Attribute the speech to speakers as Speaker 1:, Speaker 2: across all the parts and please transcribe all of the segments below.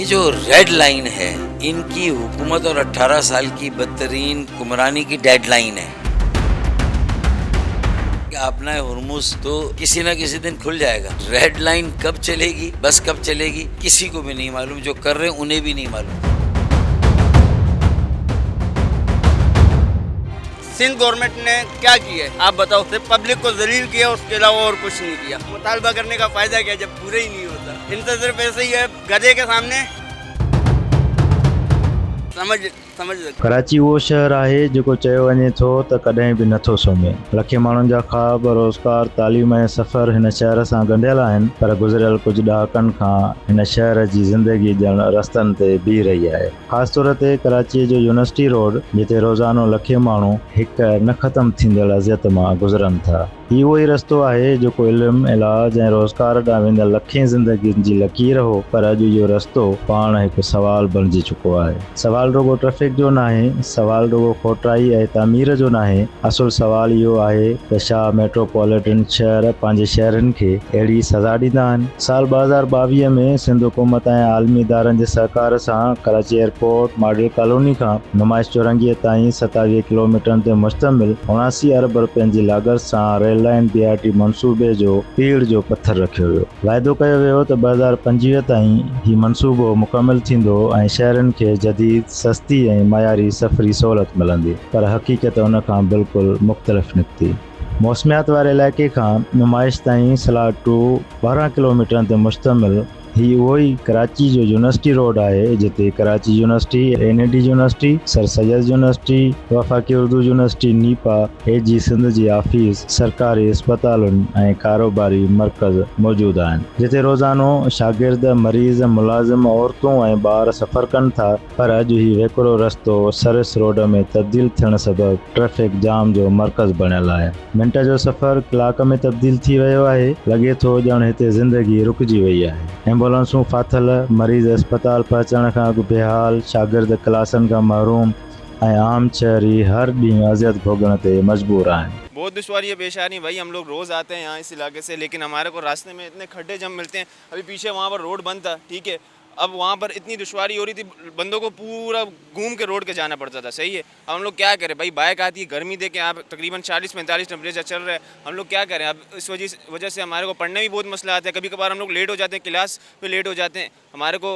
Speaker 1: ये जो red line है, इनकी हुकूमत और 18 साल की बदतरीन कुमरानी की डेडलाइन है। अपना हुरमुज तो किसी ना किसी दिन खुल जाएगा। रेड लाइन कब चलेगी, बस कब चलेगी, किसी को भी नहीं मालूम। जो कर रहे हैं उन्हें भी नहीं मालूम।
Speaker 2: सिंध गवर्नमेंट ने क्या किया है आप बताओ? सिर्फ पब्लिक को जलील किया, उसके अलावा और कुछ नहीं किया। मुतालबा करने का फायदा क्या जब पूरे ही नहीं होता। इनसे सिर्फ ऐसे ही है, गधे के सामने समझ
Speaker 3: कराची वो शहर है जो चयो वञे थो त कॾहिं बि नथो सुम्हे। लखे माण्हुनि जा ख्वाब, रोज़गार, तालीम ऐं सफ़र हिन शहर सां ॻंढियल आहिनि, पर गुज़िरियल कुझु ॾहाकनि खां हिन शहर जी ज़िंदगी ॼण रस्तनि ते बीह रही आहे। ख़ासि तौर ते कराची जो यूनिवर्सिटी रोड, जिते रोज़ानो लखे माण्हू हिक न ख़तमु थींदड़ अज़ियत मां गुज़रनि था। ही उहो ई रस्तो आहे जेको इल्मु, इलाज ऐं रोज़गार ॾांहुं वेंदड़ लखें ज़िंदगियुनि जी लकीर हो, पर अॼु इहो रस्तो पाण हिकु सवाल बणिजी चुको आहे। सवाल रुगो ट्रैफिक जो नाहे, सवाल रुगो खोटाई ऐं तामीर जो नाहे। असुल सवाल इहो आहे त छा मेट्रोपॉलिटन शहर पंहिंजे शहरनि खे अहिड़ी सज़ा ॾींदा आहिनि? साल 2022 में सिंध हुकूमत ऐं आलमी इदारनि जे सहकार सां कराची एयरपोर्ट मॉडल कॉलोनी खां नुमाइश चौरंगीअ ताईं 27 किलोमीटरनि ते मुश्तमिल 79 अरब रुपयनि जी लाॻत सां रेल लाइन BRT मंसूबे जो पीड़ जो पत्थर रखियो वियो। वाइदो कयो वियो त 2025 ताईं ही मंसूबो मुकमिल थींदो ऐं शहरनि खे जदीद, सस्ती ऐं मयारी सफ़री सहूलत मिलंदी, पर हक़ीक़त उन खां बिल्कुलु मुख़्तलिफ़ निकिती। मौसमियात वारे इलाइक़े खां नुमाइश ताईं स्लाट 2 12 किलोमीटरनि ते मुश्तमिल ही उहो ई कराची जो यूनिवर्सिटी रोड आहे, जिते Karachi university, NAD university, sir Syed university, वफ़ाक़ी Urdu university NIPA, AG Sindh जी ऑफिस, सरकारी अस्पतालुनि ऐं कारोबारी मर्कज़ मौजूदु आहिनि, जिते रोज़ानो शागिर्द, मरीज़, मुलाज़िम, औरतूं ऐं ॿार सफ़र कनि था। पर अॼु ही वेकिरो रस्तो सर्विस रोड में तब्दील थियण सबबि ट्रैफिक जाम जो मर्कज़ बणियल आहे। मिंट जो सफ़र कलाक में तब्दील थी वियो आहे। लॻे थो ॼण हिते ज़िंदगी रुकिजी वई आहे। एम्बुलेंसूं फाथल, मरीज़ अस्पताल पहुचण खां अॻु बेहाल, शागिर्द क्लासनि खां महरूम ऐं आम शहरी हर ॾींहुं अज़ियत भोगण ते मजबूर आहिनि।
Speaker 4: बहुत दुश्वारियाँ पेश आ रही भाई। हम लोग रोज़ आते हैं यहाँ इस इलाके से, लेकिन हमारे को रास्ते में इतने खड्डे जम मिलते हैं। अभी पीछे वहाँ पर रोड बंद था, ठीक है, अब वहाँ पर इतनी दुश्वारी हो रही थी, बंदों को पूरा घूम के रोड के जाना पड़ता था, सही है। अब हम लोग क्या करें भाई, बाइक आती है, गर्मी देखें आप, तकरीबन 40-45 टेम्परेचर चल रहा है, हम लोग क्या करें। अब इस वजह से हमारे को पढ़ने भी बहुत मसला आता है। कभी कभार हम लोग लेट हो जाते हैं, क्लास पे लेट हो जाते हैं, हमारे को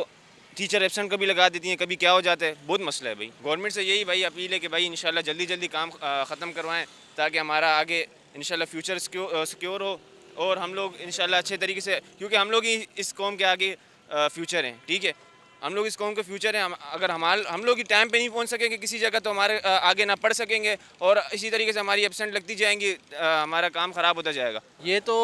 Speaker 4: टीचर एब्सेंट कभी लगा देती हैं, कभी क्या हो जाता है, बहुत मसला है भाई। गवर्नमेंट से यही भाई अपील है कि भाई इंशाल्लाह जल्दी जल्दी काम ख़त्म करवाएं, ताकि हमारा आगे इंशाल्लाह फ्यूचर सिक्योर हो और हम लोग इंशाल्लाह अच्छे तरीके से, क्योंकि हम लोग ही इस कौम के आगे फ्यूचर हैं, ठीक है, हम लोग इस कौम के फ्यूचर हैं। अगर हम लोग ही टाइम पे नहीं पहुंच सकेंगे किसी जगह, तो हमारे आगे ना पढ़ सकेंगे और इसी तरीके से हमारी एब्सेंट लगती जाएंगी, हमारा काम ख़राब होता जाएगा।
Speaker 5: ये तो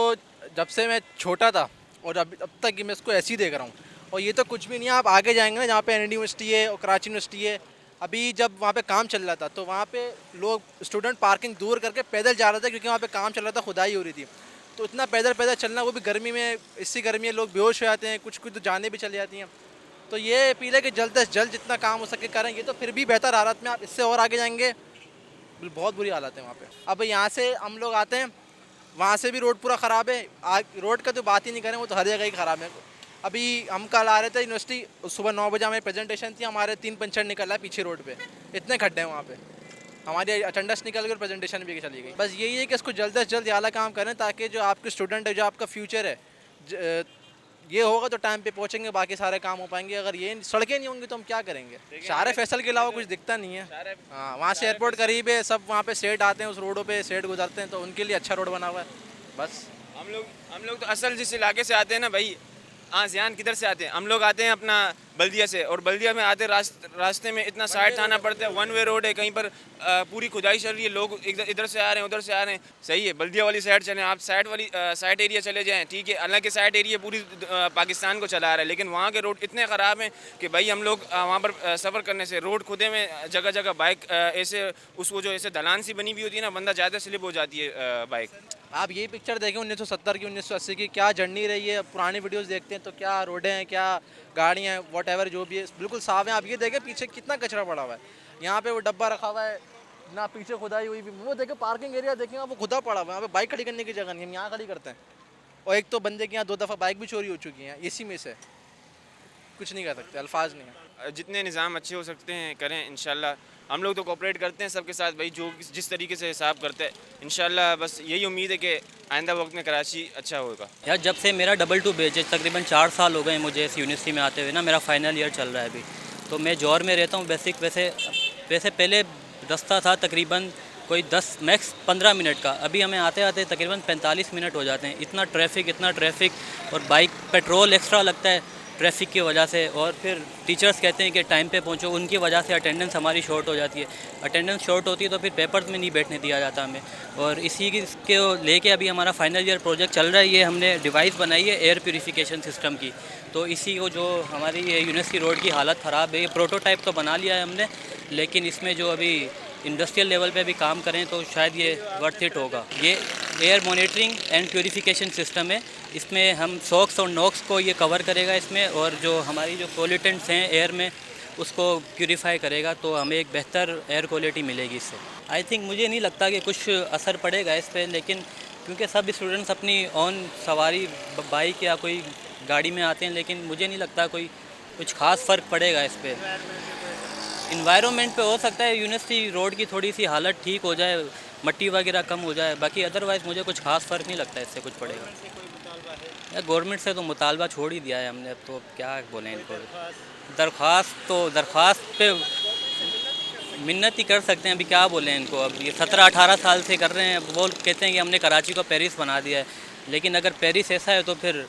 Speaker 5: जब से मैं छोटा था और अब तक मैं इसको ऐसे ही देख रहा हूँ, और ये तो कुछ भी नहीं है। आप आगे जाएंगे ना, जहाँ पे NAD यूनिवर्सिटी है और कराची यूनिवर्सिटी है, अभी जब वहाँ पे काम चल रहा था तो वहाँ पे लोग स्टूडेंट पार्किंग दूर करके पैदल जा रहे थे, क्योंकि वहाँ पे काम चल रहा था, खुदाई हो रही थी। तो इतना पैदल चलना, वो भी गर्मी में, इसी गर्मी में लोग बेहोश हो जाते हैं, कुछ तो जाने भी चली जाती हैं। तो ये अपील है कि जल्द से जल्द जितना काम हो सके करें। ये तो फिर भी बेहतर हालत में, आप इससे और आगे जाएंगे बहुत बुरी हालत है वहाँ पे। अब यहाँ से हम लोग आते हैं, वहाँ से भी रोड पूरा ख़राब है। रोड का तो बात ही नहीं करें, वो तो हर जगह ही ख़राब है। अभी हम कल आ रहे थे यूनिवर्सिटी, सुबह 9 बजे हमारी प्रेजेंटेशन थी, हमारे 3 पंचर निकल रहा है पीछे रोड पे, इतने खड्डे हैं वहाँ पे। हमारी अटेंडेंस निकल गई और प्रेजेंटेशन भी चली गई। बस यही है कि इसको जल्द से जल्द आला काम करें, ताकि जो आपके स्टूडेंट है, जो आपका फ्यूचर है, ये होगा तो टाइम पे पहुँचेंगे, बाकी सारे काम हो पाएंगे। अगर ये सड़कें नहीं होंगी तो हम क्या करेंगे? शारे फैसल के अलावा कुछ दिखता नहीं है। हाँ, वहाँ से एयरपोर्ट करीब है, सब वहाँ पे सेट आते हैं, उस रोडों पे सेट गुजरते हैं, तो उनके लिए अच्छा रोड बना हुआ है। बस
Speaker 4: हम लोग तो असल जिस इलाके से आते हैं ना भाई, आसियान किधर से आते हैं, हम लोग आते हैं अपना बल्दिया से, और बल्दिया में आते रास्ते में इतना साइड आना पड़ता है, 1 वे रोड है, कहीं पर पूरी खुदाई चल रही है, लोग इधर से आ रहे हैं, उधर से आ रहे हैं, सही है। बल्दिया वाली साइड चलें, आप साइड एरिया चले जाएं, ठीक है, हालांकि साइड एरिया पूरी पाकिस्तान को चला रहा है, लेकिन वहाँ के रोड इतने ख़राब हैं कि भाई हम लोग वहाँ पर सफ़र करने से, रोड खुदे में जगह जगह बाइक ऐसे, उसको जो ऐसे ढलान सी बनी हुई होती है ना, बंदा ज़्यादा स्लिप हो जाती है बाइक।
Speaker 5: आप यही पिक्चर देखें 1970 की, 1980 की, क्या जर्नी रही है। पुरानी वीडियोस देखते हैं तो क्या रोडें हैं, क्या गाड़ियाँ हैं, वॉट एवर जो भी है, बिल्कुल साफ है। आप ये देखें पीछे कितना कचरा पड़ा हुआ है, यहाँ पे वो डब्बा रखा हुआ है ना, पीछे खुदाई हुई भी, वो देखें पार्किंग एरिया देखें, वो खुदा पड़ा हुआ है, यहाँ पे बाइक खड़ी करने की जगह नहीं, हम यहाँ खड़ी करते हैं। और एक तो बंदे के यहाँ 2 दफ़ा बाइक भी चोरी हो चुकी हैं इसी में से। कुछ नहीं कर सकते, अल्फाज नहीं है।
Speaker 4: जितने निज़ाम अच्छे हो सकते हैं करें इंशाल्लाह। हम लोग तो कोऑपरेट करते हैं सबके साथ भाई, जो जिस तरीके से हिसाब करते हैं इंशाल्लाह। बस यही उम्मीद है कि आइंदा वक्त में कराची अच्छा होगा।
Speaker 6: यार जब से मेरा डबल 2 बैच है, तकरीबन 4 साल हो गए मुझे इस यूनिवर्सिटी में आते हुए ना, मेरा फाइनल ईयर चल रहा है अभी। तो मैं जौहर में रहता हूँ बेसिक। वैसे पहले रास्ता था तकरीबन कोई 10 मैक्स 15 मिनट का, अभी हमें आते आते तकरीबन 45 मिनट हो जाते हैं। इतना ट्रैफिक और बाइक पेट्रोल एक्स्ट्रा लगता है ट्रैफिक की वजह से। और फिर टीचर्स कहते हैं कि टाइम पे पहुंचो, उनकी वजह से अटेंडेंस हमारी शॉर्ट हो जाती है। अटेंडेंस शॉर्ट होती है तो फिर पेपर्स में नहीं बैठने दिया जाता हमें। और इसी के लेके अभी हमारा फाइनल ईयर प्रोजेक्ट चल रहा है। ये हमने डिवाइस बनाई है एयर प्यूरिफिकेशन सिस्टम की। तो इसी को जो हमारी ये यूनिवर्सिटी रोड की हालत ख़राब है, ये प्रोटोटाइप तो बना लिया है हमने, लेकिन इसमें जो अभी इंडस्ट्रियल लेवल पे भी काम करें तो शायद ये वर्थ इट होगा। ये air monitoring and purification system है। इसमें हम सॉक्स और नॉक्स को ये कवर करेगा इसमें, और जो हमारी जो पोल्यूटेंट्स हैं एयर में उसको प्यूरिफाई करेगा, तो हमें एक बेहतर एयर क्वालिटी मिलेगी इससे। आई थिंक मुझे नहीं लगता कि कुछ असर पड़ेगा इस पर, लेकिन क्योंकि सब स्टूडेंट्स अपनी ऑन सवारी बाइक या कोई गाड़ी में आते हैं, लेकिन मुझे नहीं लगता कोई कुछ ख़ास फ़र्क पड़ेगा इस पर। इन्वायरमेंट पे हो सकता है यूनिवर्सिटी रोड की थोड़ी सी हालत ठीक हो जाए, मट्टी वगैरह कम हो जाए, बाकी अदरवाइज़ मुझे कुछ खास फ़र्क नहीं लगता इससे कुछ पड़ेगा। यार गवर्नमेंट से तो मुतालबा छोड़ ही दिया है हमने, अब तो क्या बोलें इनको। दरख्वास्त पे मिन्नत ही कर सकते हैं, अभी क्या बोलें इनको। अब ये 17-18 साल से कर रहे हैं, वो कहते हैं कि हमने कराची को पेरिस बना दिया है, लेकिन अगर पेरिस ऐसा है तो फिर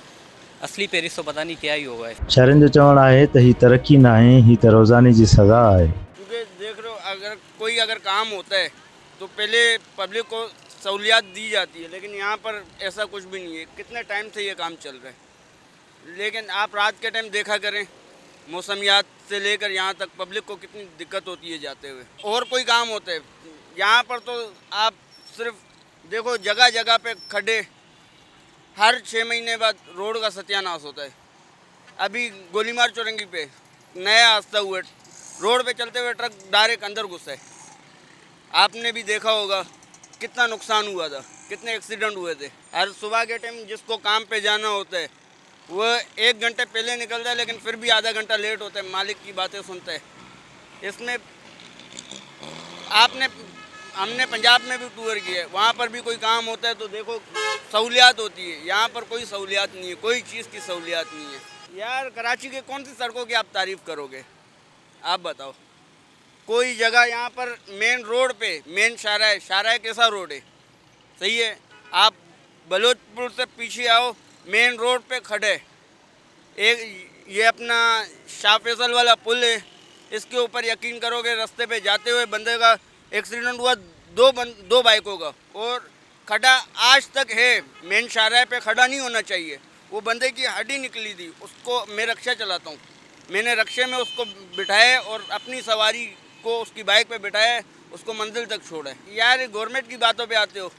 Speaker 6: असली पेरिस तो पता नहीं क्या ही होगा।
Speaker 3: शहरनि जो चवणु आहे त ही तरक्की न आहे, ही त रोज़ाने जी सज़ा आहे।
Speaker 2: क्योंकि देख रहे हो, अगर काम होता है तो पहले पब्लिक को सहूलियात दी जाती है, लेकिन यहाँ पर ऐसा कुछ भी नहीं है। कितने टाइम से ये काम चल रहा है, लेकिन आप रात के टाइम देखा करें, मौसमियात से लेकर यहाँ तक पब्लिक को कितनी दिक्कत होती है जाते हुए। और कोई काम होता है यहाँ पर तो आप सिर्फ देखो, जगह जगह पे खड्डे, हर 6 महीने बाद रोड का सत्यानाश होता है। अभी गोलीमार चौरंगी पे नया हादसा हुआ, रोड पे चलते हुए ट्रक डायरेक्ट अंदर घुसा है। आपने भी देखा होगा कितना नुकसान हुआ था, कितने एक्सीडेंट हुए थे। हर सुबह के टाइम जिसको काम पे जाना होता है वह 1 घंटे पहले निकलता है, लेकिन फिर भी आधा घंटा लेट होता है, मालिक की बातें सुनता है। इसमें हमने पंजाब में भी टूर किया है, वहाँ पर भी कोई काम होता है तो देखो सहूलियात होती है। यहाँ पर कोई सहूलियात नहीं है, कोई चीज़ की सहूलियात नहीं है। यार कराची के कौन सी सड़कों की आप तारीफ़ करोगे, आप बताओ। कोई जगह यहाँ पर मेन रोड पे, मेन शाहराह कैसा रोड है, सही है। आप बलोचपुर से पीछे आओ, मेन रोड पे खड़े एक ये अपना शाह फैसल वाला पुल है, इसके ऊपर यकीन करोगे रास्ते पे जाते हुए बंदे का एक्सीडेंट हुआ, दो बाइकों का, और खड़ा आज तक है। मेन शाहराह पे खड़ा नहीं होना चाहिए। वो बंदे की हड्डी निकली थी, उसको मैं रक्षा चलाता हूँ, मैंने रक्षे में उसको बिठाया और अपनी सवारी को उसकी बाइक पे बिठाया, उसको मंजिल तक छोड़ा है। यार गवर्नमेंट की बातों पे आते हो,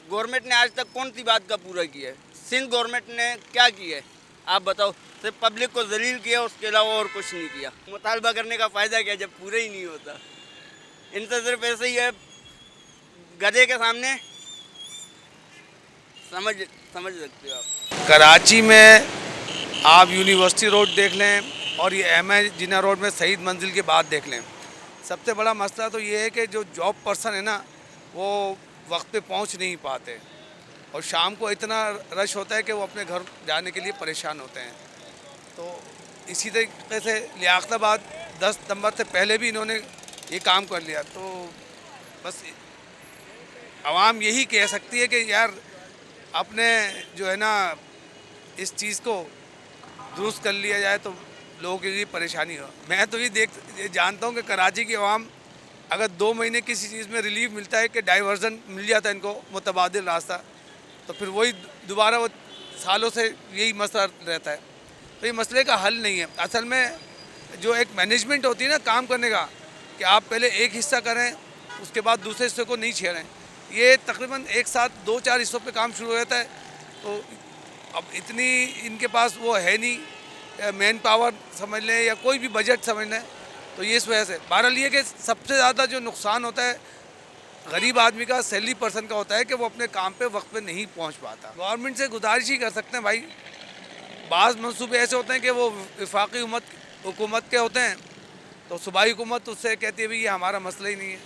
Speaker 2: गवर्नमेंट ने आज तक कौन सी बात का पूरा किया है? सिंध गवर्नमेंट ने क्या किया है, आप बताओ। सिर्फ पब्लिक को जलील किया, उसके अलावा और कुछ नहीं किया। मुतालबा करने का फ़ायदा क्या जब पूरा ही नहीं होता। इनसे सिर्फ ऐसे ही है, गधे के सामने समझ सकते हो आप।
Speaker 7: कराची में आप यूनिवर्सिटी रोड देख लें और ये एम.ए. जिन्ना रोड में शहीद मंजिल के बाद देख लें। सबसे बड़ा मसला तो ये है कि जो जॉब पर्सन है ना, वो वक्त पे पहुंच नहीं पाते और शाम को इतना रश होता है कि वो अपने घर जाने के लिए परेशान होते हैं। तो इसी तरीके से लियाकताबाद 10 नंबर से पहले भी इन्होंने ये काम कर लिया। तो बस आवाम यही कह सकती है कि यार अपने जो है ना इस चीज़ को दुरुस्त कर लिया जाए तो लोगों के लिए परेशानी हो। मैं तो ये जानता हूँ कि कराची की आवाम अगर 2 महीने किसी चीज़ में रिलीफ मिलता है कि डाइवर्जन मिल जाता है इनको, मुतबादिल रास्ता, तो फिर वही दोबारा वो सालों से यही मसला रहता है। तो ये मसले का हल नहीं है। असल में जो एक मैनेजमेंट होती है ना काम करने का, कि आप पहले एक हिस्सा करें उसके बाद दूसरे हिस्से को नहीं छेड़ें, ये तकरीबन एक साथ 2-4 हिस्सों पे काम शुरू हो जाता है। तो अब इतनी इनके पास वो है नहीं, मैन पावर समझ लें या कोई भी बजट समझ लें। तो ये इस वजह से बहरहाल ये कि सबसे ज़्यादा जो नुकसान होता है गरीब आदमी का, सैलरी पर्सन का होता है कि वो अपने काम पे वक्त पे नहीं पहुंच पाता। गवर्नमेंट से गुजारिश ही कर सकते हैं भाई, बाज़ मंसूबे ऐसे होते हैं कि वो वफाकी हुकूमत के होते हैं, तो सूबाई हुकूमत उससे कहती है भाई ये हमारा मसला ही नहीं है।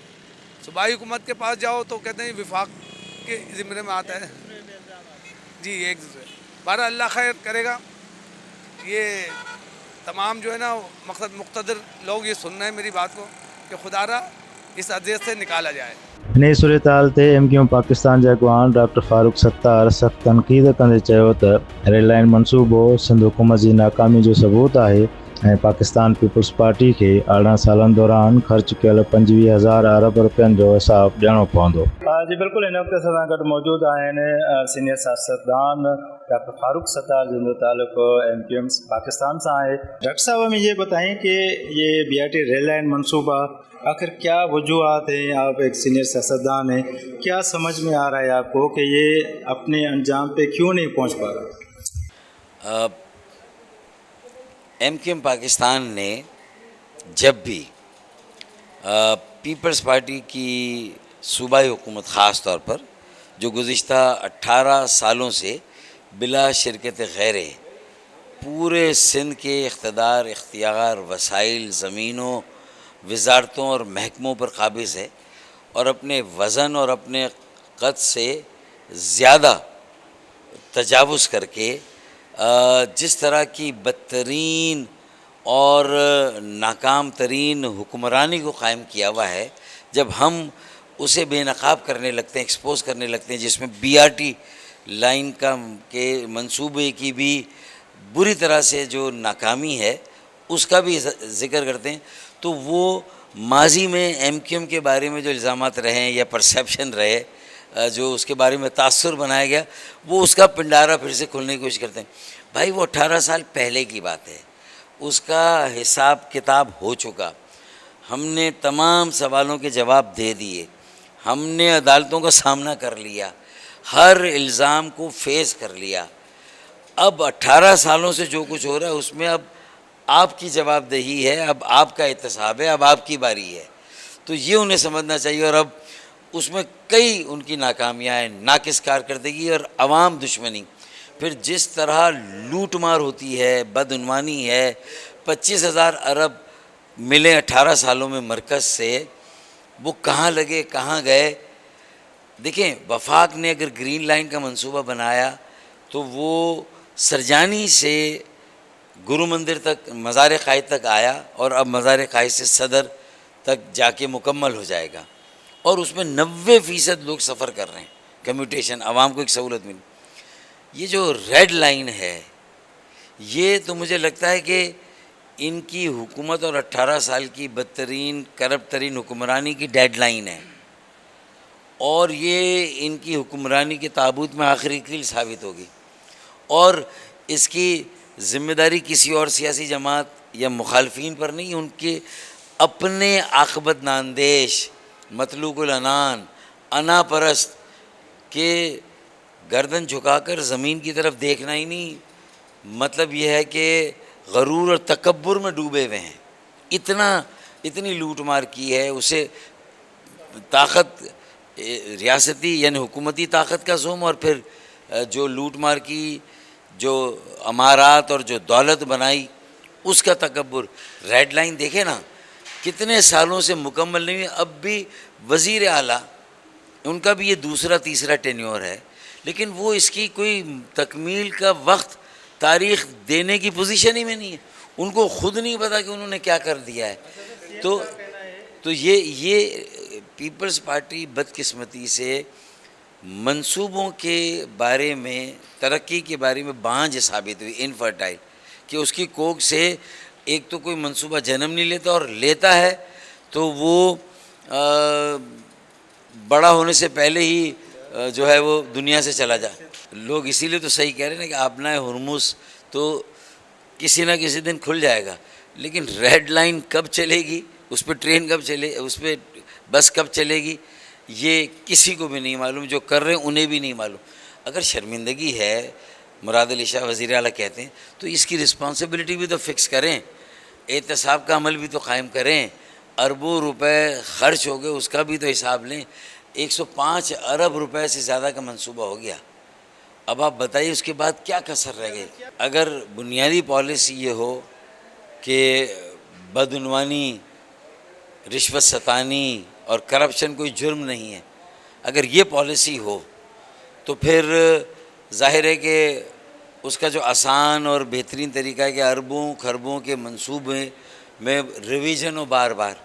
Speaker 7: सूबाई हुकूमत के पास जाओ तो कहते हैं विफाक के ज़िम्मे में आता है जी। एक बारह अल्लाह खैर करेगा। ये तमाम जो है ना मकसद मुक़्तदर लोग ये सुनना है मेरी बात को कि खुदारा इस अजियत से निकाला जाए।
Speaker 3: इन सूरत हाल ते MQM पाकिस्तान जे अॻवान डॉक्टर फारूक सत्तार सख़्त तनक़ीद कंदे चयो त रेड लाइन मनसूबो सिंध हुकूमत जी नाकामी जो सबूत आहे ऐं पाकिस्तान पीपल्स पार्टी के 18 सालनि दौरान ख़र्च कयल 25,000 अरब रुपयनि जो हिसाब ॾियणो पवंदो। जी बिल्कुल, इन वक़्त सां गॾु मौजूद आहिनि सीनियर सियासतदान डॉक्टर फारूक सत्तार जिनका ताल्लुक MQM पाकिस्तान से है। डॉक्टर साहब, हमें ये बताएं कि ये BRT रेल लाइन मनसूबा आखिर क्या वजूहत हैं? आप एक सीनियर सियासतदान हैं, क्या समझ में आ रहा है आपको कि ये अपने अंजाम पे क्यों नहीं पहुंच पा रहा?
Speaker 1: MQM पाकिस्तान ने जब भी पीपल्स पार्टी की सूबाई हुकूमत ख़ास तौर पर जो गुज़िश्ता 18 सालों से बिला शिरकत गैरे पूरे सिंध के इक़्तिदार, इख्तियार, वसाइल, ज़मीनों, वज़ारतों और महकमों पर काबिज़ है और अपने वज़न और अपने कद से ज़्यादा तजावुज़ करके जिस तरह की बदतरीन और नाकाम तरीन हुक्मरानी को कायम किया हुआ है, जब हम उसे बेनकाब करने लगते हैं, एक्सपोज करने लगते हैं, जिसमें BRT लाइन के मंसूबे की भी बुरी तरह से जो नाकामी है उसका भी ज़िक्र करते हैं, तो वो माजी में MQM के बारे में जो इल्ज़ामात रहे या परसेप्शन रहे, जो उसके बारे में तासुर बनाया गया, वो उसका पिंडारा फिर से खोलने की कोशिश करते हैं। भाई वो 18 साल पहले की बात है, उसका हिसाब किताब हो चुका। हमने तमाम सवालों के जवाब दे दिए, हमने अदालतों का सामना कर लिया, हर इल्ज़ाम को फेस कर लिया। अब 18 सालों से जो कुछ हो रहा है उसमें अब आपकी जवाबदेही है, अब आपका एहतसाब है, अब आपकी बारी है। तो ये उन्हें समझना चाहिए। और अब उसमें कई उनकी नाकामियाँ हैं, नाकिस कारकर्दगी और अवाम दुश्मनी, फिर जिस तरह लूट मार होती है, बदउनवानी है। 25,000 अरब मिले 18 सालों में मरकज़ से, वो कहाँ लगे, कहाँ गए? देखें, वफाक ने अगर ग्रीन लाइन का मंसूबा बनाया तो वो सरजानी से गुरु मंदिर तक, मज़ार क़ायद तक आया और अब मज़ार क़ायद से सदर तक जाके मुकम्मल हो जाएगा और उसमें 90% लोग सफ़र कर रहे हैं, कम्यूटेशन, आवाम को एक सहूलत मिली। ये जो रेड लाइन है, ये तो मुझे लगता है कि इनकी हुकूमत और 18 साल की बदतरीन करप्ट तरीन हुक्मरानी की डेड लाइन है और ये इनकी हुक्मरानी के ताबूत में आखिरी कील साबित होगी और इसकी ज़िम्मेदारी किसी और सियासी जमात या मुखालफीन पर नहीं, उनके अपने आक़िबत नांदेश, मतलूकुल अनान, अना परस्त के गर्दन झुकाकर ज़मीन की तरफ देखना ही नहीं, मतलब यह है कि गरूर और तकब्बुर में डूबे हुए हैं। इतनी लूट मार की है, उसे ताकत रियासती यानी हुकूमती ताकत का ज़ुम और फिर जो लूट मार की, जो अमारात और जो दौलत बनाई, उसका तकब्बुर। रेड लाइन देखे ना, कितने सालों से मुकम्मल नहीं हुई। अब भी वज़ीर आला, उनका भी ये दूसरा तीसरा टेन्योर है, लेकिन वो इसकी कोई तकमील का वक्त तारीख़ देने की पोजीशन ही में नहीं है। उनको ख़ुद नहीं पता कि उन्होंने क्या कर दिया है। तो ये पीपल्स पार्टी बदकिस्मती से मंसूबों के बारे में, तरक्की के बारे में बांझ साबित हुई, इनफर्टाइल, कि उसकी कोख से एक तो कोई मंसूबा जन्म नहीं लेता और लेता है तो वो बड़ा होने से पहले ही जो है वो दुनिया से चला जाए। लोग इसीलिए तो सही कह रहे हैं ना कि आपना हुरमुज़ तो किसी ना किसी दिन खुल जाएगा, लेकिन रेड लाइन कब चलेगी, उस पर ट्रेन कब चले, उस पर बस कब चलेगी, ये किसी को भी नहीं मालूम। जो कर रहे हैं उन्हें भी नहीं मालूम। अगर शर्मिंदगी है, मुराद अली शाह वज़ीर आला कहते हैं, तो इसकी रिस्पॉन्सिबिलिटी भी तो फ़िक्स करें, एहतसाब का अमल भी तो कायम करें। अरबों रुपए खर्च हो गए, उसका भी तो हिसाब लें। 105 अरब रुपए से ज़्यादा का मंसूबा हो गया अब आप बताइए उसके बाद क्या कसर रह गई। अगर बुनियादी पॉलिसी ये हो कि बदउनवानी, रिश्वत सतानी और करप्शन कोई जुर्म नहीं है, अगर ये पॉलिसी हो तो फिर जाहिर है कि उसका जो आसान और बेहतरीन तरीका है कि अरबों खरबों के मंसूबे में रिवीजन हो बार बार,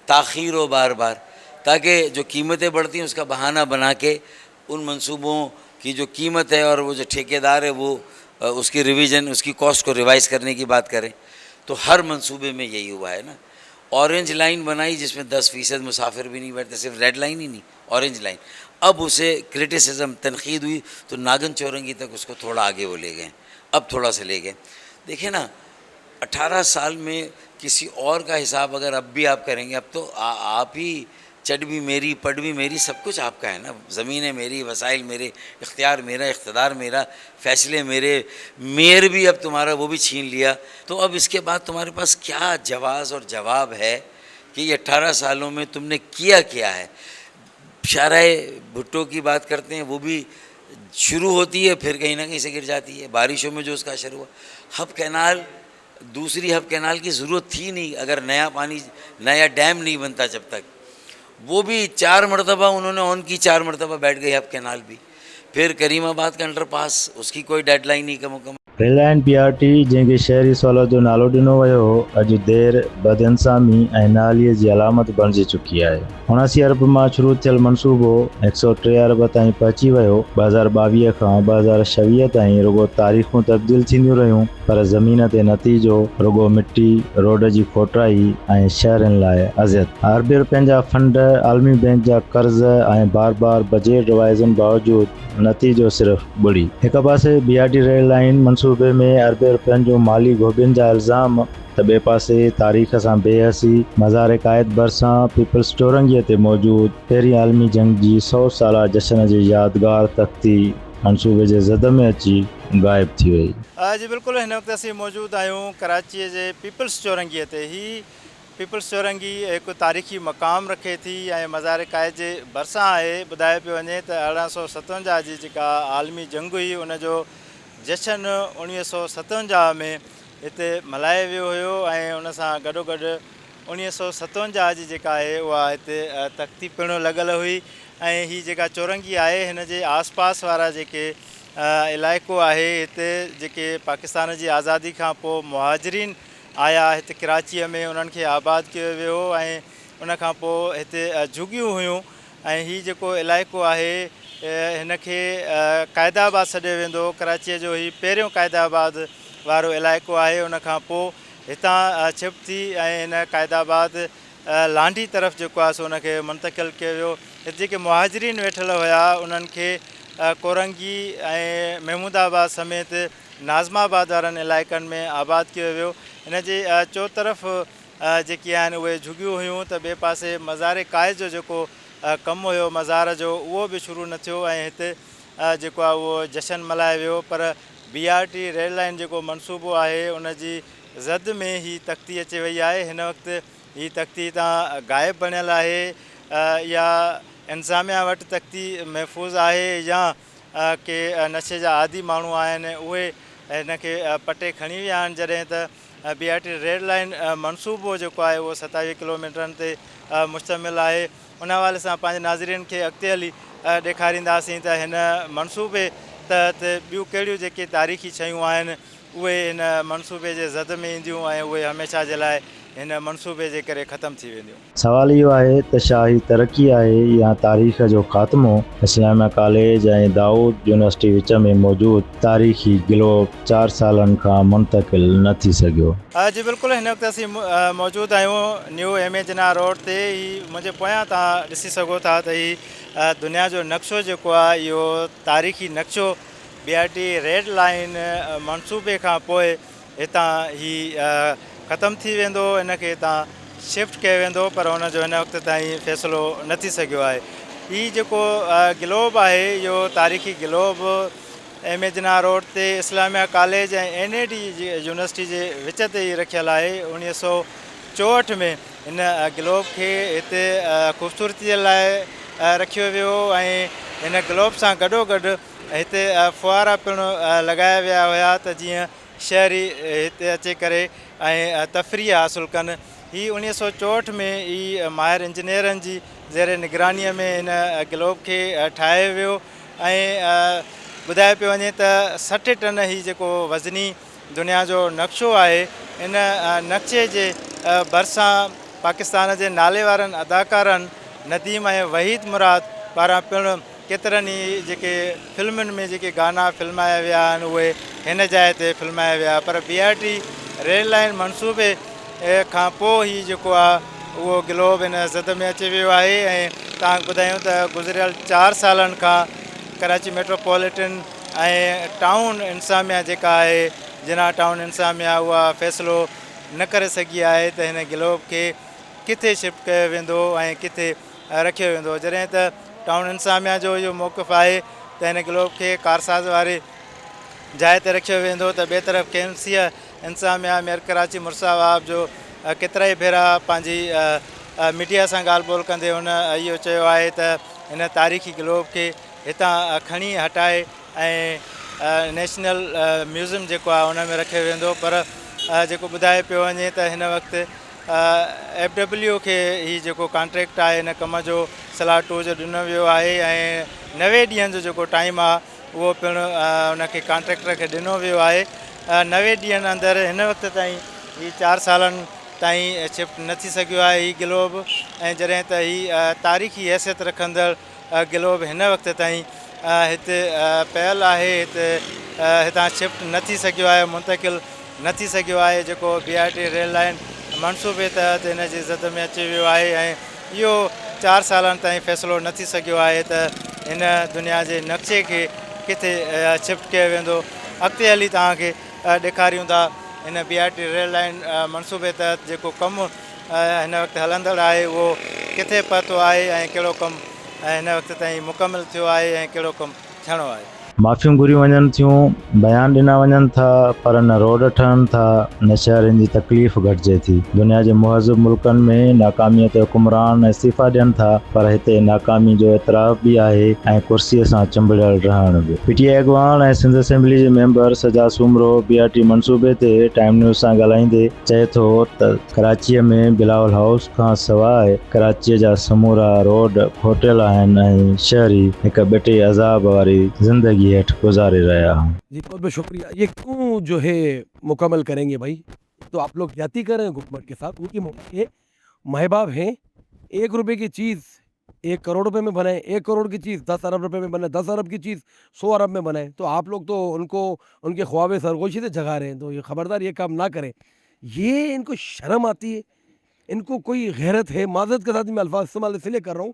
Speaker 1: ताख़ीर हो बार बार, ताकि जो कीमतें बढ़ती हैं उसका बहाना बना के उन मंसूबों की जो कीमत है और वो जो ठेकेदार है वो उसकी रिवीजन, उसकी कॉस्ट को रिवाइज़ करने की बात करें। तो हर मंसूबे में यही हुआ है ना। ऑरेंज लाइन बनाई जिसमें 10% मुसाफिर भी नहीं बैठते, सिर्फ रेड लाइन ही नहीं, ऑरेंज लाइन। अब उसे क्रिटिसिज्म, तनकीद हुई तो नागन चौरंगी तक उसको थोड़ा आगे वो ले गए, अब थोड़ा सा ले गए। देखिए ना, 18 साल में किसी और का हिसाब अगर अब भी आप करेंगे, अब तो आप ही, चट भी मेरी, पट भी मेरी, सब कुछ आपका है ना। ज़मीनें मेरी, वसाइल मेरे, इख्तियार मेरा, इख्तिदार मेरा, फ़ैसले मेरे, मेयर भी अब तुम्हारा वो भी छीन लिया। तो अब इसके बाद तुम्हारे पास क्या जवाज़ और जवाब है कि ये 18 सालों में तुमने किया क्या है। शाराए भुट्टो की बात करते हैं, वो भी शुरू होती है फिर कहीं ना कहीं से गिर जाती है। बारिशों में जो उसका असर हुआ, हब कैनाल, दूसरी हब कैनाल की ज़रूरत थी नहीं अगर नया पानी, नया डैम नहीं बनता जब तक। वो भी 4 मरतबा उन्होंने ऑन की, 4 मरतबा बैठ गई हब कैनाल भी। फिर करीमाबाद का अंडरपास, उसकी कोई डेडलाइन नहीं का मुकम्मल।
Speaker 3: रिलायंस PRT जंहिंखे शहरी सहूलियत जो नालो ॾिनो वियो हो, अॼु देर बदइंसामी ऐं नालीअ जी अलामत बणिजी चुकी आहे। 79 अरब मां शुरू थियल मनसूबो 103 अरब ताईं पहुची वियो। 2022 खां 2026 ताईं रुगो तारीख़ूं तब्दील थींदियूं रहियूं, पर ज़मीन ते नतीजो रुगो मिटी, रोड जी खोटाई ऐं शहरनि लाइ अज़ियत। अरबी रुपयनि जा फंड, आलमी बैंक जा कर्ज़ ऐं बार बार बजट रिवाइज़नि बावजूदि नतीजो सिर्फ़ ॿुड़ी। हिक पासे BRT रेल लाइन मनसूबे में अरबे रुपयनि जो माली घोबियुनि जा इल्ज़ाम, त ॿिए पासे तारीख़ सां बेहसी मज़ार क़ाइद भरिसां पीपल्स चौरंगीअ ते मौजूदु पहिरीं आलमी जंग जी 100 साला जश्न जी यादगार तख़्ती मनसूबे जे ज़द में अची गायब थी वई।
Speaker 8: जी बिल्कुलु, हिन वक़्तु असीं मौजूदु आहियूं कराचीअ जे पीपल्स चौरंगीअ ते। ही पीपल्स चौरंगी हिकु तारीख़ी मक़ाम रखे थी ऐं मज़ार क़ाइद जे भरिसां आहे। ॿुधायो पियो वञे त 1857 जी जेका आलमी जंग हुई उनजो जशन 1957 में हिते मल्हायो वियो हुयो ऐं उन सां गॾोगॾु 1957 जी जेका आहे उहा हिते तख़्ती पिणु लॻल हुई। ऐं हीअ जेका चौरंगी आहे हिन जे आसपास वारा जेके इलाइक़ो आहे, हिते जेके पाकिस्तान जी आज़ादी खां पोइ मुहाजिरीन आया हिते कराचीअ में, उन्हनि खे आबाद कयो वियो ऐं उन खां पोइ हिते झुगियूं हुयूं। ऐं हीअ जेको इलाइक़ो आहे हिन खे क़ाइदाबाद सॾियो वेंदो। कराचीअ जो ही पहिरियों क़ाइदाबाद वारो इलाइक़ो आहे। उन खां पोइ हितां शिफ्ट थी ऐं हिन क़ाइदाबाद लांडी तरफ़ जेको आहे सो उनखे मुंतक़िल कयो वियो। हिते जेके मुहाजिरीन वेठल हुया उन्हनि खे कोरंगी ऐं महमूदाबाद समेत नाज़माबाद वारनि इलाइक़नि में आबाद कयो वियो। हिन जे चौतरफ़ जेकी आहिनि उहे झुगियूं हुयूं, त ॿिए पासे मज़ार क़ाइद जो जेको कमु हुयो मज़ार जो, उहो बि शुरू न थियो ऐं हिते जेको आहे उहो जशन मल्हायो वियो। पर BRT रेल लाइन जेको मनसूबो आहे उन जी ज़द में ही तख़्ती अची वई आहे। हिन वक़्तु हीअ तख़्ती तां गाइब बणियल आहे, या इंतिज़ामिया वटि तख़्ती महफ़ूज़ आहे, या के नशे जा आदि माण्हू आहिनि उहे हिन खे पटे खणी विया आहिनि। जॾहिं त BRT रेल लाइन मनसूबो जेको आहे उहो 27 किलोमीटरनि ते मुश्तमिल आहे। उन हवाले सां पंहिंजे नाज़रीन खे अॻिते हली ॾेखारींदासीं त हिन मनसूबे तहत ॿियूं कहिड़ियूं जेके तारीख़ी शयूं आहिनि उहे हिन मनसूबे जे ज़द में ईंदियूं ऐं उहे हमेशह जे लाइ हिन मनसूबे जे करे ख़तमु थी वेंदियूं।
Speaker 3: सवाल इहो आहे त छा ही तरक़ी आहे या तारीख़ जो ख़ात्मो। इस्लामिया कॉलेज ऐं दाऊद यूनिवर्सिटी विच में मौजूदु तारीख़ी गिलोब 4 सालनि खां मुंतक़िल न थी सघियो।
Speaker 8: जी बिल्कुलु, हिन वक़्तु असीं मौजूदु आहियूं न्यू एमेजना रोड ते। ही मुंहिंजे पोयां तव्हां ॾिसी सघो था त ही दुनिया जो नक्शो जेको आहे इहो तारीख़ी नक्शो BRT रेड लाइन मनसूबे खां पोइ हितां ही ख़तमु थी वेंदो, इनखे हितां शिफ्ट कयो वेंदो, पर हुनजो हिन वक़्तु ताईं फ़ैसिलो न थी सघियो आहे। हीअ जेको गिलोब आहे इहो तारीख़ी गिलोब एमेजना रोड ते इस्लामिया कॉलेज ऐं NAD यूनिवर्सिटी जे विच ते ई रखियलु आहे। 1964 में हिन गिलोब खे हिते ख़ूबसूरतीअ लाइ रखियो वियो ऐं हिन गिलोब सां गॾोगॾु हिते फुआरा पिणु लॻाया विया हुया त जीअं शहरी हिते अची करे ऐं तफ़री हासिलु कनि। ही 1964 में ही माहिर इंजीनियरनि जी ज़ेर निगरानीअ में हिन ग्लोब खे ठाहियो वियो ऐं ॿुधायो पियो वञे त 60 टन ही जेको वज़नी दुनिया जो नक्शो आहे इन नक्शे जे भरिसां पाकिस्तान जे नाले वारनि अदाकारनि नदीम ऐं वहीद मुराद पारां पिणु केतिरनि ई जेके फिल्मुनि में जेके गाना फिल्माया विया आहिनि उहे हिन जाइ ते फिल्माया विया। पर BRT रेल लाइन मनसूबे खां पोइ ही जेको आहे उहो ग्लोब हिन ज़द में अची वियो आहे। ऐं तव्हांखे ॿुधायूं त गुज़िरियल 4 सालनि खां कराची मेट्रोपॉलिटन ऐं टाउन इंतिज़ामिया जेका आहे जिना टाउन इंतिज़ामिया उहा फ़ैसिलो न करे सघी आहे त हिन ग्लोब खे किथे शिफ्ट कयो वेंदो ऐं किथे रखियो वेंदो। जॾहिं त टाउन इंतिज़ामिया जो इहो मौक़िफ़ आहे त हिन ग्लोब खे कारसाज़ वारे जाइ ते रखियो वेंदो त ॿिए तरफ़ KMC इंतिज़ामिया मेयर कराची मुर्सावाब जो केतिरा ई भेरा पंहिंजी मीडिया सां ॻाल्हि ॿोल कंदे हुन इहो चयो आहे त हिन तारीख़ी ग्लोब खे हितां खणी हटाए ऐं नेशनल म्यूज़ियम जेको आहे हुन में रखियो वेंदो। पर जेको ॿुधाए पियो वञे त हिन वक़्तु FW खे ही जेको कॉन्ट्रेक्ट आहे हिन कम जो सलाह 2 जो ॾिनो वियो आहे ऐं 90 ॾींहंनि जो जेको टाइम आहे उहो पिणु हुनखे कॉन्ट्रेक्टर खे ॾिनो वियो आहे। 90 ॾींहंनि अंदरि हिन वक़्त ताईं ही 4 सालनि ताईं शिफ्ट न थी सघियो आहे ही ग्लोब। ऐं जॾहिं त ही तारीख़ी हैसियत रखंदड़ ग्लोब हिन वक़्त ताईं हिते पियल आहे, हिते हितां शिफ्ट न थी सघियो आहे, मुंतक़िल न थी सघियो आहे। जेको BRT रेल लाइन मनसूबे तहत हिन जी ज़द में अची वियो आहे ऐं इहो 4 सालनि ताईं फ़ैसिलो न थी सघियो आहे त हिन दुनिया जे नक्शे खे किथे शिफ्ट कयो वेंदो। अॻिते हली तव्हांखे ॾेखारियूं था हिन BRT रेल लाइन मनसूबे तहत जेको कमु हिन वक़्तु हलंदड़ आहे उहो किथे पहुतो आहे ऐं कहिड़ो कमु हिन वक़्त ताईं मुकमिल थियो आहे ऐं कहिड़ो कमु थियणो आहे।
Speaker 3: माफ़ियूं घुरियूं वञनि थियूं, बयान ॾिना वञनि था, पर न रोड ठहनि था, न शहरनि जी तकलीफ़ घटिजे थी। दुनिया जे मुहज़िब मुल्कनि में नाकामीअ ते हुकुमरान इस्तीफ़ा ॾियनि था, पर हिते नाकामी जो एतिराफ़ बि आहे ऐं कुर्सीअ सां चिंबड़ियल रहण बि। PTI अॻवान ऐं सिंध असेंबली जे मेंबर सजा सूमरो BRT मनसूबे ते टाइम न्यूज़ सां ॻाल्हाईंदे चए थो त कराचीअ में बिलावल हाउस खां सवाइ कराचीअ जा समूरा रोड होटल आहिनि ऐं शहरी हिक बेटे अज़ाब वारी ज़िंदगी हेठ गुजारे रहा हूँ।
Speaker 9: जी बहुत बहुत शुक्रिया। ये क्यों जो है मुकम्मल करेंगे भाई, तो आप लोग ज्यादती कर रहे हैं हुकूमत के साथ। उनकी माँ बाप हैं, 1 रुपए की चीज़ 1 करोड़ रुपए में बनाए, 1 करोड़ की चीज़ 10 अरब रुपए में बनाए, 10 अरब की चीज़ 100 अरब में बनाए। तो आप लोग तो उनको उनके ख्वाब सरगोशी से जगा रहे हैं। तो ये खबरदार ये काम ना करें। ये इनको शर्म आती है, इनको कोई गैरत है। माज़रत के साथ मैं अल्फाज इस्तेमाल इसलिए कर रहा हूँ,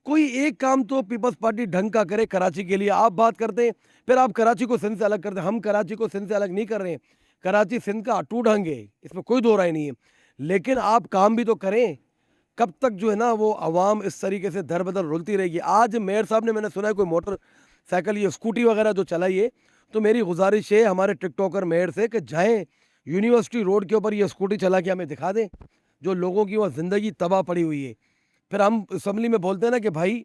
Speaker 9: कोई एक काम तो पीपल्स पार्टी ढंग का करे कराची के लिए। आप बात करते हैं, फिर आप कराची को सिंध से अलग करते हैं। हम कराची को सिंध से अलग नहीं कर रहे हैं, कराची सिंध का अटूट ढंग है, इसमें कोई दो राय नहीं है। लेकिन आप काम भी तो करें। कब तक जो है ना वो आवाम इस तरीके से दर बदर रुलती रहेगी। आज मेयर साहब ने, मैंने सुना है कोई मोटरसाइकिल ये स्कूटी वगैरह जो चलाई है, तो मेरी गुजारिश है हमारे टिकटॉकर मेयर से कि जाएँ यूनिवर्सिटी रोड के ऊपर ये स्कूटी चला के हमें दिखा दें, जो लोगों की वह ज़िंदगी तबाह पड़ी हुई है। फिर हम असम्बली में बोलते हैं ना कि भाई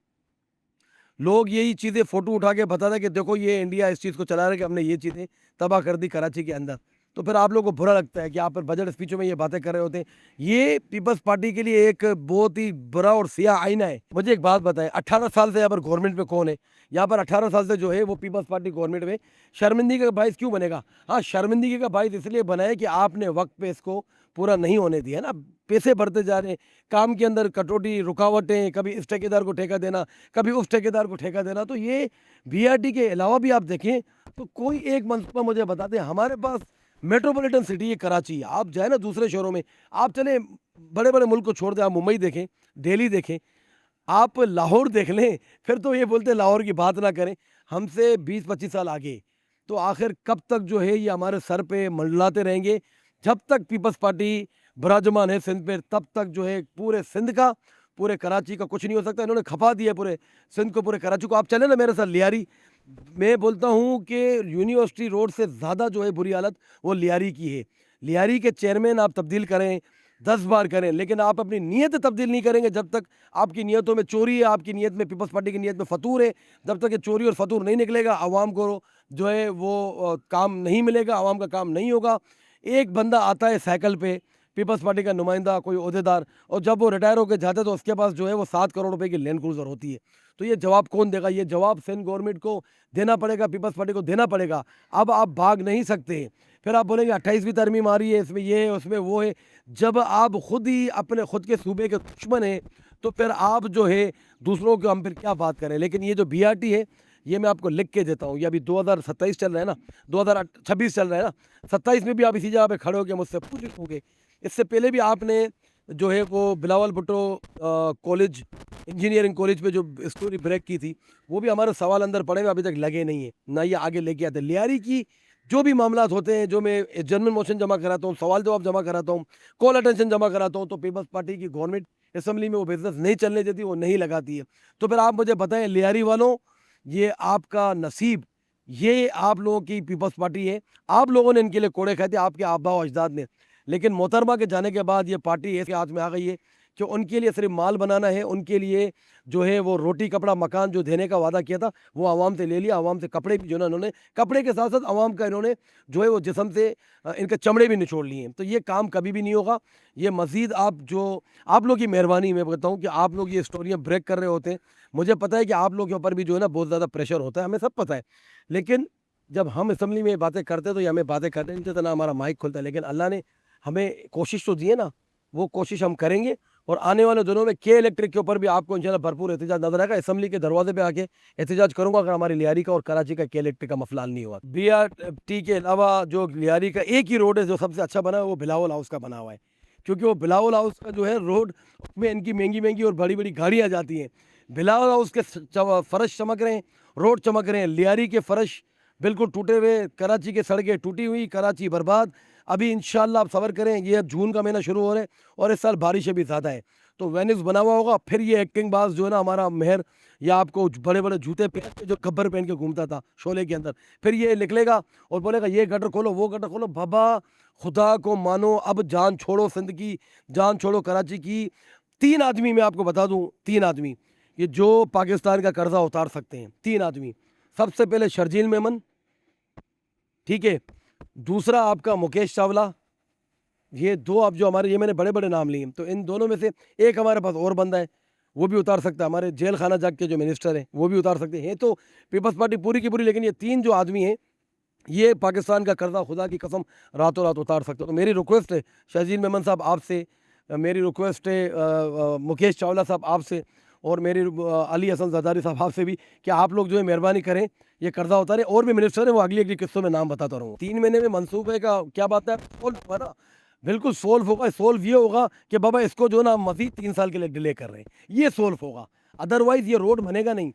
Speaker 9: लोग यही चीज़ें फ़ोटो उठा के बताते हैं कि देखो ये इंडिया इस चीज़ को चला रहा है कि हमने ये चीज़ें तबाह कर दी कराची के अंदर। तो फिर आप लोगों को बुरा लगता है कि आप फिर बजट स्पीचों में ये बातें कर रहे होते हैं। ये पीपल्स पार्टी के लिए एक बहुत ही बुरा और सियाह आईना है। मुझे एक बात बताएं, 18 साल से यहाँ पर गवर्नमेंट में कौन है? यहाँ पर 18 साल से जो है वो पीपल्स पार्टी गवर्नमेंट में शर्मिंदगी का बाइस क्यों बनेगा? हाँ, शर्मिंदगी का बाइस इसलिए बना है कि आपने वक्त पे इसको पूरा नहीं होने दिया ना। पैसे भरते जा रहे हैं, काम के अंदर कटौती, रुकावटें, कभी इस ठेकेदार को ठेका देना, कभी उस ठेकेदार को ठेका देना। तो ये BRT के अलावा भी आप देखें तो कोई एक मनसूबा मुझे बता दें। हमारे पास मेट्रोपॉलिटन सिटी है कराची, आप जाए ना दूसरे शहरों में, आप चले बड़े बड़े मुल्क को छोड़ दें, आप मुंबई देखें, दिल्ली देखें, आप लाहौर देख लें, फिर तो ये बोलते लाहौर की बात ना करें। हमसे 20-25 साल आगे। तो आखिर कब तक जो है ये हमारे सर पे मंडलाते रहेंगे? जब तक पीपल्स पार्टी बराजमान है सिंध पे, तब तक जो है पूरे सिंध का, पूरे कराची का कुछ नहीं हो सकता। इन्होंने खपा दिया पूरे सिंध को, पूरे कराची को। आप चले ना मेरे साथ लियारी, मैं बोलता हूँ कि यूनिवर्सिटी रोड से ज़्यादा जो है बुरी हालत वो लियारी की है। लियारी के चेयरमैन आप तब्दील करें, 10 बार करें, लेकिन आप अपनी नीयत तब्दील नहीं करेंगे जब तक आपकी नीयतों में चोरी है, आपकी नीयत में पीपल्स पार्टी की नीयत में फतूर है, जब तक ये चोरी और फतूर नहीं निकलेगा आवाम को जो है वो काम नहीं मिलेगा, आवाम का काम नहीं होगा। एक बंदा आता है साइकिल पे, पीपल्स पार्टी का नुमाइंदा, कोई ओहदेदार, और जब वो रिटायर होकर जाता है तो उसके पास जो है वो 7 करोड़ रुपए की लैंड क्रूजर होती है। तो ये जवाब कौन देगा? ये जवाब सिंध गवर्नमेंट को देना पड़ेगा, पीपल्स पार्टी को देना पड़ेगा। अब आप भाग नहीं सकते। फिर आप बोलेंगे 28वीं तरमीम आ रही है, इसमें ये है, उसमें वो है। जब आप खुद ही अपने खुद के सूबे के दुश्मन हैं तो फिर आप जो है दूसरों को हम फिर क्या बात करें। लेकिन ये जो BRT है ये मैं आपको लिख के देता हूँ। ये अभी 2027 चल रहा है ना, 2026 चल रहा है ना, 27 में भी आप इसी जगह पे खड़े होकर मुझसे पूछ होंगे। इससे पहले भी आपने जो है वो Bilawal Bhutto college, engineering college पे जो स्टोरी ब्रेक की थी, वो भी हमारे सवाल अंदर पड़े हुए अभी तक लगे नहीं है, ना ये आगे लेके आते। लियारी की जो भी मामला होते हैं, जो मैं जनरल मोशन जमा कराता हूँ, सवाल जवाब जमा कराता हूँ, कॉल अटेंशन जमा कराता हूँ, तो पीपल्स पार्टी की गवर्नमेंट असम्बली में वो बिजनेस नहीं चलने देती, वो नहीं लगाती है। तो फिर आप मुझे बताएं लियारी वालों, ये आपका नसीब, ये आप लोगों की पीपल्स पार्टी है, आप लोगों ने इनके लिए कोड़े खाए थे, आपके आबा और अजदाद ने। लेकिन मोहतरमा के जाने के बाद ये पार्टी इसके हाथ में आ गई है कि उनके लिए सिर्फ माल बनाना है, उनके लिए जो है वो रोटी कपड़ा मकान जो देने का वादा किया था वो आवाम से ले लिया। आवाम से कपड़े भी जो ना इन्होंने, कपड़े के साथ साथ आवाम का इन्होंने जो है वो जिस्म से इनके चमड़े भी निचोड़ लिए हैं। तो ये काम कभी भी नहीं होगा। ये मज़ीद आप लोग की मेहरबानी, मैं बताऊँ कि आप लोग ये स्टोरियाँ ब्रेक कर रहे होते हैं। मुझे पता है कि आप लोग के ऊपर भी जो है ना बहुत ज़्यादा प्रेशर होता है, हमें सब पता है। लेकिन जब हम असम्बली में बातें करते हैं तो ये हमें बातें करते हैं, जितना हमारा माइक खुलता है। लेकिन अल्लाह ने हमें कोशिश तो दी है ना, वो कोशिश हम करेंगे। और आने वाले दिनों में के इलेक्ट्रिक के ऊपर भी आपको इंशाल्लाह भरपूर एहतजाज नजर आएगा। असम्बली के दरवाजे पे आके एहतजाज करूंगा अगर हमारी लियारी का और कराची का के इलेक्ट्रिक का मसला हल नहीं हुआ। BRT के अलावा जो लियारी का एक ही रोड है जो सबसे अच्छा बना है, वो बिलावल हाउस का बना हुआ है। क्योंकि वो बिलावल हाउस का जो है रोड में इनकी महंगी महंगी और बड़ी बड़ी गाड़ियाँ जाती हैं। बिलावल हाउस के फर्श चमक रहे हैं, रोड चमक रहे हैं। लियारी के फर्श बिल्कुल टूटे हुए, कराची के सड़कें टूटी हुई, कराची बर्बाद। अभी इंशाल्लाह आप सब्र करें, ये अब जून का महीना शुरू हो रहा है और इस साल बारिशें भी ज़्यादा है, तो वेनिस बना हुआ होगा। फिर ये एक्टिंग बाज जो है ना हमारा मेहर, या आपको बड़े बड़े जूते पहन के जो गब्बर पहन के घूमता था शोले के अंदर, फिर ये निकलेगा और बोलेगा ये गटर खोलो, वो गटर खोलो। बाबा खुदा को मानो, अब जान छोड़ो सिंध की, जान छोड़ो कराची की। 3 आदमी मैं आपको बता दूँ, 3 आदमी ये जो पाकिस्तान का कर्जा उतार सकते हैं, 3 आदमी। सबसे पहले शर्जील मेमन, ठीक है। दूसरा आपका मुकेश चावला। ये दो अब जो हमारे, ये मैंने बड़े बड़े नाम लिए, तो इन दोनों में से एक हमारे पास और बंदा है, वो भी उतार सकता है। हमारे जेल खाना जाग के जो मिनिस्टर हैं वो भी उतार सकते हैं। तो पीपल्स पार्टी पूरी की पूरी, लेकिन ये 3 जो आदमी हैं ये पाकिस्तान का कर्जा खुदा की कसम रातों रात उतार सकते हो। तो मेरी रिक्वेस्ट है शहजील मेमन साहब आपसे, मेरी रिक्वेस्ट है मुकेश चावला साहब आपसे, और मेरी अली हसन जरदारी साहब आपसे भी कि आप लोग जो है मेहरबानी करें ये कर्जा उतारें। और भी मिनिस्टर हैं, वो अगली अगली किस्तों में नाम बताता रहूँगा। 3 महीने में मनसूबे का क्या बात है, सोल्व होगा ना, बिल्कुल सोल्व होगा। सोल्व ये होगा कि बाबा इसको जो ना मज़ीद 3 साल के लिए डिले कर रहे हैं, ये सोल्व होगा। अदरवाइज़ ये रोड बनेगा नहीं।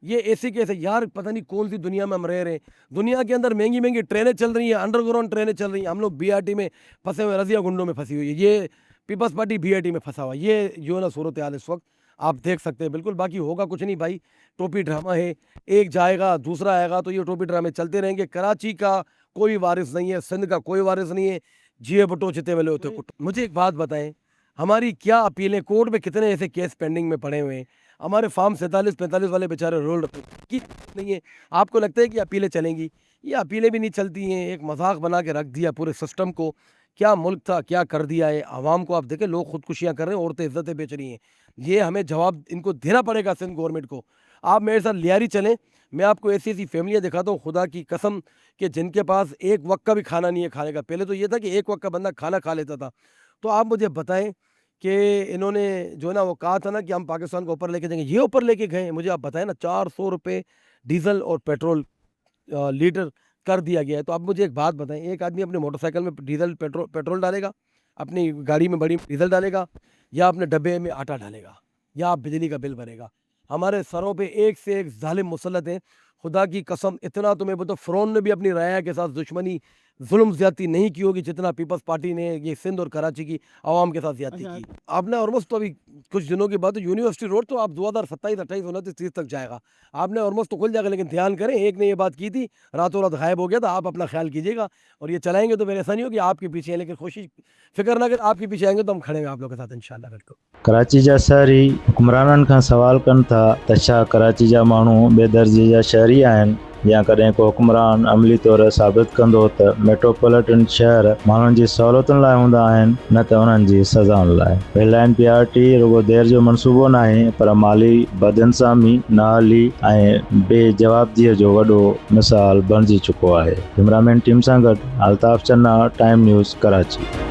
Speaker 9: ये ऐसे कैसे यार, पता नहीं कौन सी दुनिया में हम रह रहे हैं। दुनिया के अंदर महंगी महंगी ट्रेनें चल रही हैं, अंडरग्राउंड ट्रेनें चल रही हैं, हम लोग BRT में फंसे हुए, रजिया गुंडों में फंसी हुई है। ये पीपल्स पार्टी BRT में फंसा हुआ, ये जो ना सूरत हाल इस वक्त आप देख सकते हैं। बिल्कुल बाकी होगा कुछ नहीं भाई, टोपी ड्रामा है, एक जाएगा दूसरा आएगा, तो ये टोपी ड्रामे चलते रहेंगे। कराची का कोई वारिस नहीं है, सिंध का कोई वारिस नहीं है। जिए बटो चिते वाले होते कुट। मुझे एक बात बताएं, हमारी क्या अपीलें, कोर्ट में कितने ऐसे केस पेंडिंग में पड़े हुए हैं। हमारे फार्म 47-45 वाले बेचारे रोल की नहीं है। आपको लगता है कि अपीलें चलेंगी? ये अपीलें भी नहीं चलती हैं। एक मजाक बना के रख दिया पूरे सिस्टम को। क्या मुल्क था, क्या कर दिया है आवाम को। आप देखें लोग खुदकुशियाँ कर रहे हैं, औरतें इज्जतें बेच रही हैं। ये हमें जवाब इनको देना पड़ेगा सिंध गवर्नमेंट को। आप मेरे साथ लियारी चलें, मैं आपको ऐसी ऐसी फैमिलियाँ दिखाता हूँ खुदा की कसम कि जिनके पास एक वक्त का भी खाना नहीं है खाने का। पहले तो ये था कि एक वक्त का बंदा खाना खा लेता था। तो आप मुझे बताएं कि इन्होंने जो ना वो कहा था ना कि हम पाकिस्तान को ऊपर लेके जाएंगे, ये ऊपर लेके गए। मुझे आप बताएं ना, 400 रुपये डीजल और पेट्रोल लीटर कर दिया गया है। तो आप मुझे एक बात बताएं, एक आदमी अपने मोटरसाइकिल में डीजल पेट्रोल डालेगा, अपनी गाड़ी में बड़ी डीजल डालेगा, या अपने डब्बे में आटा डालेगा, या आप बिजली का बिल भरेगा। हमारे सरों पे एक से एक जालिम मुसल्लत हैं खुदा की कसम इतना तुम्हें तो फ़िरौन ने भी अपनी रया के साथ दुश्मनी जुल्म ज़्यादती नहीं की होगी जितना पीपल्स पार्टी ने ये सिंध और कराची की आवाम के साथ ज़्यादती की। आपने ऑलमोस्ट तो अभी कुछ दिनों की बात है, यूनिवर्सिटी रोड तो आप 2027, 28, 29, 30 तक जाएगा, आपने ऑलमोस्ट तो खुल जाएगा। लेकिन ध्यान करें, एक ने ये बात की थी, रातों रात गायब हो गया था, आप अपना ख्याल कीजिएगा। और ये चलाएंगे तो फिर ऐसा नहीं हो कि आपके पीछे हैं, लेकिन कोशिश फिक्र ना करें, आपके पीछे आएंगे तो हम खड़े हैं आप लोगों के साथ इंशाल्लाह। बिल्कुल
Speaker 3: कराची जा शहरी हुक्मराननि खां सवाल कनि था त छा कराची जा माण्हू बेदर्जे जा शहरी आहिनि या कॾहिं को हुक्मरान अमली तौर साबित कंदो त मेट्रोपॉलिटन शहर माण्हुनि जी सहूलियतुनि लाइ हूंदा आहिनि, न त उन्हनि जी सज़ाउनि लाइ। रिलायंस PRT रुगो देरि जो मनसूबो नाहे, पर माली बदइंसामी, नाहली ऐं बेजवाबदीअ जो वॾो मिसाल बणिजी चुको आहे। कैमरामैन टीम सां गॾु अल्ताफ़ चन्ना, टाइम न्यूज़, कराची।